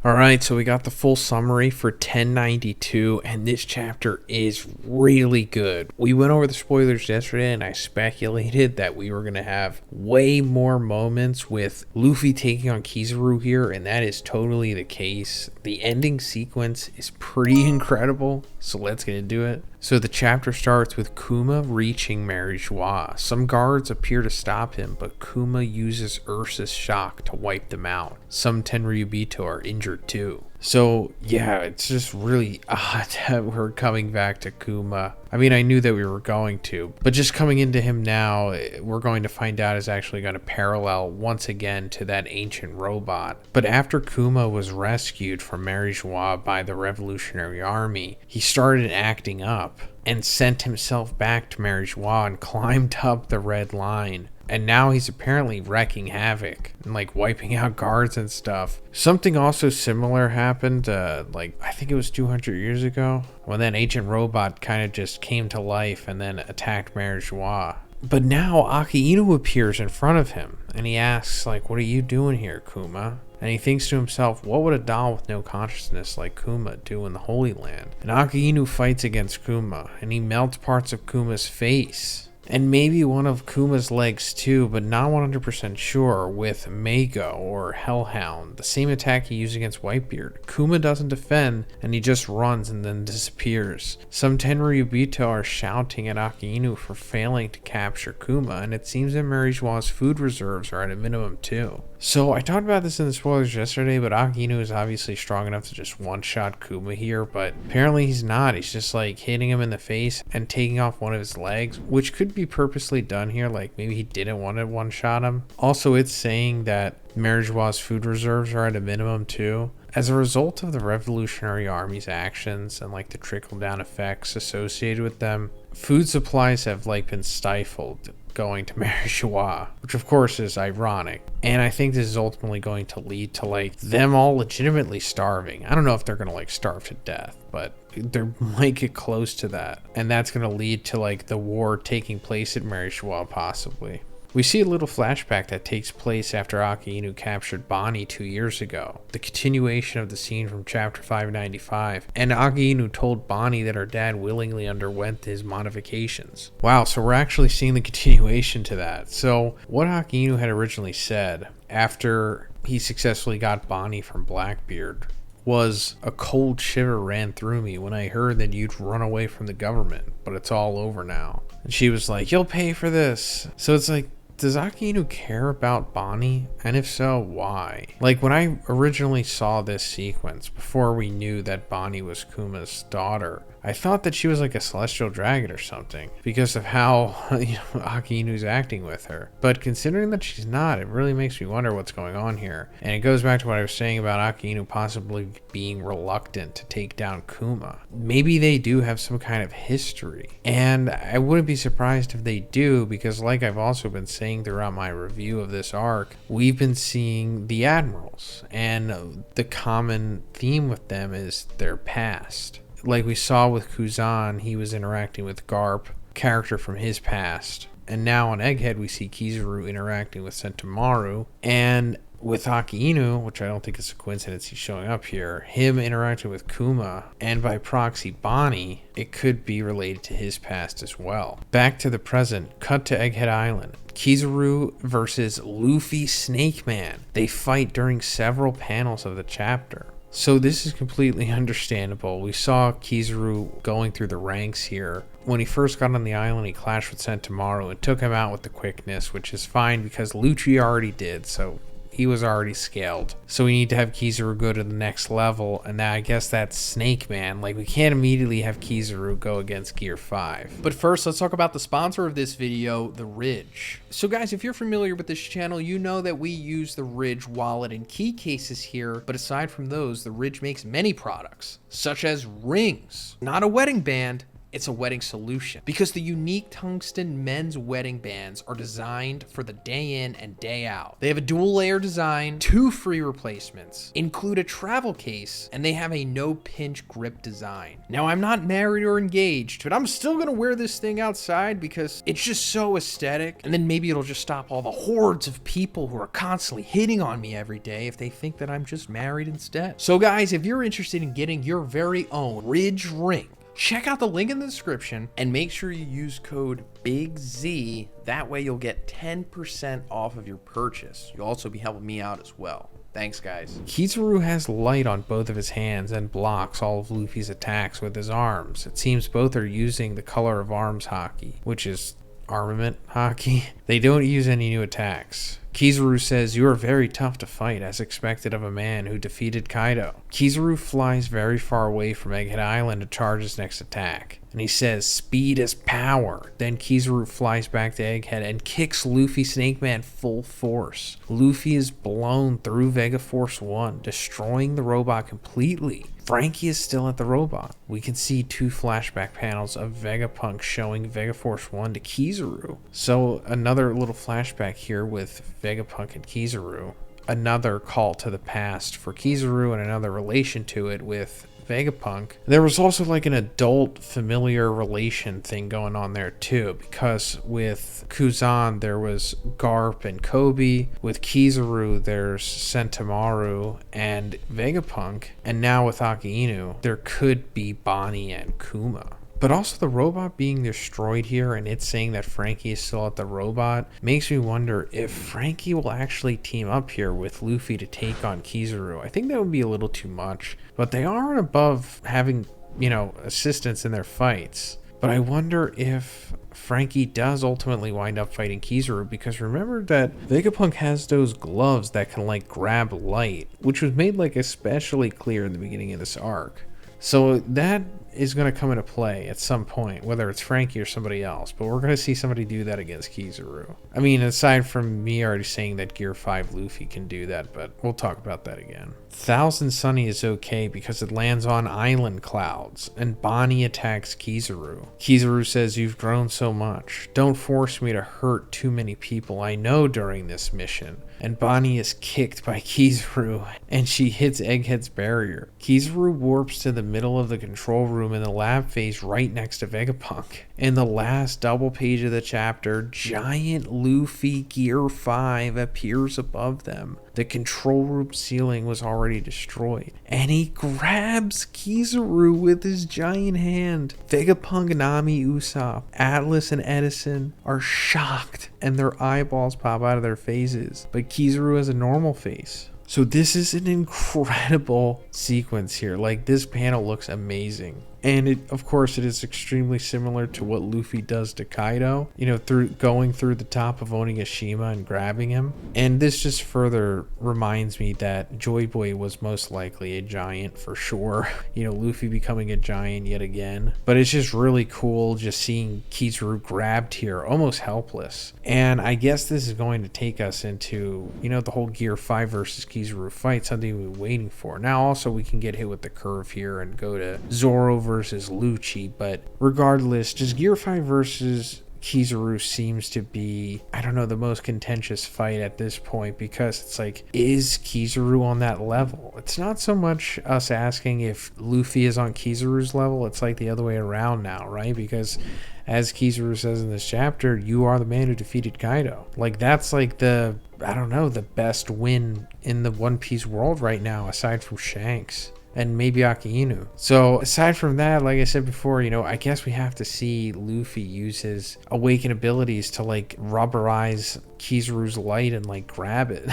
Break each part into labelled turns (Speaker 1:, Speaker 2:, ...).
Speaker 1: Alright, so we got the full summary for 1092, and this chapter is really good. We went over the spoilers yesterday, and I speculated that we were going to have way more moments with Luffy taking on Kizaru here, and that is totally the case. The ending sequence is pretty incredible, so let's get into it. So the chapter starts with Kuma reaching Mary Joie. Some guards appear to stop him, but Kuma uses Ursa's shock to wipe them out. Some Tenryubito are injured too. So yeah, it's just really odd that we're coming back to Kuma. I mean, I knew that we were going to, but just coming into him now, we're going to find out is actually going to parallel once again to that ancient robot. But after Kuma was rescued from Mary Joie by the Revolutionary Army, he started acting up and sent himself back to Mary Joie and climbed up the red line. And now he's apparently wrecking havoc and like wiping out guards and stuff. Something also similar happened, I think it was 200 years ago, when that ancient robot kind of just came to life and then attacked Mary Joie. But now Aki Inu appears in front of him and he asks, like, what are you doing here, Kuma? And he thinks to himself, what would a doll with no consciousness like Kuma do in the Holy Land? And Aki Inu fights against Kuma and he melts parts of Kuma's face. And maybe one of Kuma's legs too, but not 100% sure, with Mako or Hellhound, the same attack he used against Whitebeard. Kuma doesn't defend, and he just runs and then disappears. Some Tenryubito are shouting at Aki Inu for failing to capture Kuma, and it seems that Mary Joie's food reserves are at a minimum too. So I talked about this in the spoilers yesterday, but Aki Inu is obviously strong enough to just one-shot Kuma here, but apparently he's not. He's just like hitting him in the face and taking off one of his legs, which could be purposely done here, like maybe he didn't want to one-shot him. Also, it's saying that Mary Joie's food reserves are at a minimum too. As a result of the Revolutionary Army's actions and like the trickle-down effects associated with them, food supplies have like been stifled going to Mary Joie, which of course is ironic. And I think this is ultimately going to lead to like them all legitimately starving. I don't know if they're going to like starve to death, but they might get close to that. And that's going to lead to like the war taking place at Mary Joie possibly. We see a little flashback that takes place after Aki Inu captured Bonnie 2 years ago, the continuation of the scene from chapter 595, and Aki Inu told Bonnie that her dad willingly underwent his modifications. Wow, so we're actually seeing the continuation to that. So what Aki Inu had originally said after he successfully got Bonnie from Blackbeard was, a cold shiver ran through me when I heard that you'd run away from the government, but it's all over now. And she was like, you'll pay for this. So it's like, does Aki Inu care about Bonnie? And if so, why? Like, when I originally saw this sequence, before we knew that Bonnie was Kuma's daughter, I thought that she was like a celestial dragon or something because of how Aki Inu's acting with her. But considering that she's not, it really makes me wonder what's going on here. And it goes back to what I was saying about Aki Inu possibly being reluctant to take down Kuma. Maybe they do have some kind of history. And I wouldn't be surprised if they do, because like I've also been saying throughout my review of this arc, we've been seeing the admirals. And the common theme with them is their past. Like we saw with Kuzan, he was interacting with Garp, character from his past. And now on Egghead, we see Kizaru interacting with Sentomaru. And with Aki Inu, which I don't think is a coincidence he's showing up here, him interacting with Kuma, and by proxy Bonnie, it could be related to his past as well. Back to the present, cut to Egghead Island. Kizaru versus Luffy Snake Man. They fight during several panels of the chapter. So this is completely understandable. We saw Kizaru going through the ranks here. When he first got on the island, he clashed with Sentomaru and took him out with the quickness, which is fine because Lucci already did, so he was already scaled. So we need to have Kizaru go to the next level, and now I guess that's Snake Man. Like, we can't immediately have Kizaru go against Gear 5.
Speaker 2: But first, let's talk about the sponsor of this video, The Ridge. So guys, if you're familiar with this channel, you know that we use the Ridge wallet and key cases here, but aside from those, the Ridge makes many products, such as rings, not a wedding band, it's a wedding solution because the unique tungsten men's wedding bands are designed for the day in and day out. They have a dual layer design, 2 free replacements, include a travel case, and they have a no pinch grip design. Now, I'm not married or engaged, but I'm still gonna wear this thing outside because it's just so aesthetic, and then maybe it'll just stop all the hordes of people who are constantly hitting on me every day if they think that I'm just married instead. So guys, if you're interested in getting your very own Ridge ring, check out the link in the description and make sure you use code BIGZ. That way you'll get 10% off of your purchase. You'll also be helping me out as well. Thanks, guys.
Speaker 1: Kizaru has light on both of his hands and blocks all of Luffy's attacks with his arms. It seems both are using the color of arms hockey, which is armament hockey. They don't use any new attacks. Kizaru says, "You are very tough to fight, as expected of a man who defeated Kaido." Kizaru flies very far away from Egghead Island to charge his next attack, and he says, "Speed is power." Then Kizaru flies back to Egghead and kicks Luffy Snake Man full force. Luffy is blown through Vega Force 1, destroying the robot completely. Frankie is still at the robot. We can see 2 flashback panels of Vegapunk showing Vega Force 1 to Kizaru. So another little flashback here with Vegapunk and Kizaru. Another call to the past for Kizaru and another relation to it with Vegapunk. There was also like an adult familiar relation thing going on there too, because with Kuzan there was Garp and Kobe, with Kizaru there's Sentomaru and Vegapunk, and now with Aki Inu there could be Bonnie and Kuma. But also the robot being destroyed here and it saying that Frankie is still at the robot makes me wonder if Frankie will actually team up here with Luffy to take on Kizaru. I think that would be a little too much, but they aren't above having, you know, assistance in their fights. But I wonder if Frankie does ultimately wind up fighting Kizaru, because remember that Vegapunk has those gloves that can like grab light, which was made like especially clear in the beginning of this arc. So that is going to come into play at some point, whether it's Frankie or somebody else, but we're going to see somebody do that against Kizaru. I mean, aside from me already saying that Gear 5 Luffy can do that, but we'll talk about that again. Thousand Sunny is okay because it lands on island clouds, and Bonnie attacks Kizaru. Kizaru says, "You've grown so much. Don't force me to hurt too many people I know during this mission." And Bonnie is kicked by Kizaru, and she hits Egghead's barrier. Kizaru warps to the middle of the control room in the lab phase right next to Vegapunk. In the last double page of the chapter, giant Luffy Gear 5 appears above them. The control room ceiling was already destroyed, and he grabs Kizaru with his giant hand. Vegapunk, Nami, Usopp, Atlas, and Edison are shocked, and their eyeballs pop out of their faces, but Kizaru has a normal face. So this is an incredible sequence here. Like, this panel looks amazing. And it, of course, it is extremely similar to what Luffy does to Kaido, you know, through going through the top of Onigashima and grabbing him. And this just further reminds me that Joy Boy was most likely a giant for sure. You know, Luffy becoming a giant yet again. But it's just really cool just seeing Kizaru grabbed here, almost helpless. And I guess this is going to take us into, you know, the whole Gear 5 versus Kizaru fight, something we've been waiting for. Now also we can get hit with the curve here and go to Zoro versus Lucci, but regardless, just Gear 5 versus Kizaru seems to be, I don't know, the most contentious fight at this point, because it's like, is Kizaru on that level? It's not so much us asking if Luffy is on Kizaru's level, it's like the other way around now, right? Because as Kizaru says in this chapter, you are the man who defeated Kaido. Like, that's like the, I don't know, the best win in the One Piece world right now, aside from Shanks and maybe Aki Inu. So aside from that, like I said before, you know, I guess we have to see Luffy use his awakened abilities to like rubberize Kizaru's light and like grab it.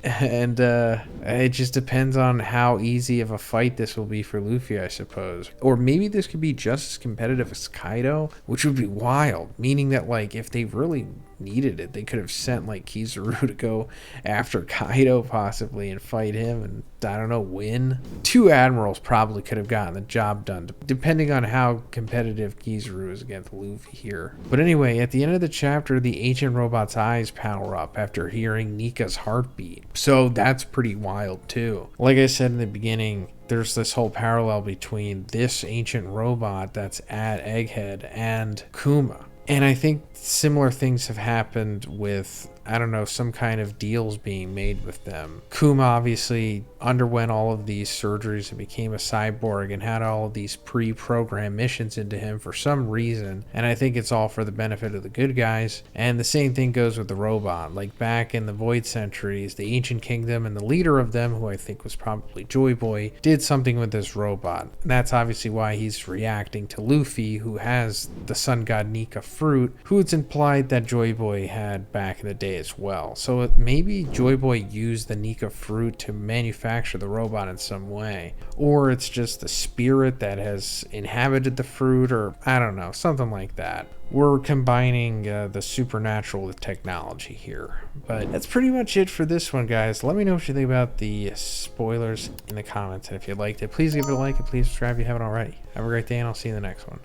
Speaker 1: And it just depends on how easy of a fight this will be for Luffy, I suppose. Or maybe this could be just as competitive as Kaido, which would be wild, meaning that like if they really needed it. They could have sent like Kizaru to go after Kaido possibly and fight him and, I don't know, win. 2 admirals probably could have gotten the job done, depending on how competitive Kizaru is against Luffy here. But anyway, at the end of the chapter, the ancient robot's eyes power up after hearing Nika's heartbeat. So that's pretty wild too. Like I said in the beginning, there's this whole parallel between this ancient robot that's at Egghead and Kuma. And I think similar things have happened with, I don't know, some kind of deals being made with them. Kuma obviously underwent all of these surgeries and became a cyborg and had all of these pre-programmed missions into him for some reason. And I think it's all for the benefit of the good guys. And the same thing goes with the robot. Like back in the Void Centuries, the Ancient Kingdom and the leader of them, who I think was probably Joy Boy, did something with this robot. And that's obviously why he's reacting to Luffy, who has the Sun God Nika fruit, who it's implied that Joy Boy had back in the day as well. So maybe Joy Boy used the Nika fruit to manufacture the robot in some way, or it's just the spirit that has inhabited the fruit, or I don't know, something like that. We're combining the supernatural with technology here. But that's pretty much it for this one, guys. Let me know what you think about the spoilers in the comments, and if you liked it, please give it a like and please subscribe if you haven't already. Have a great day, and I'll see you in the next one.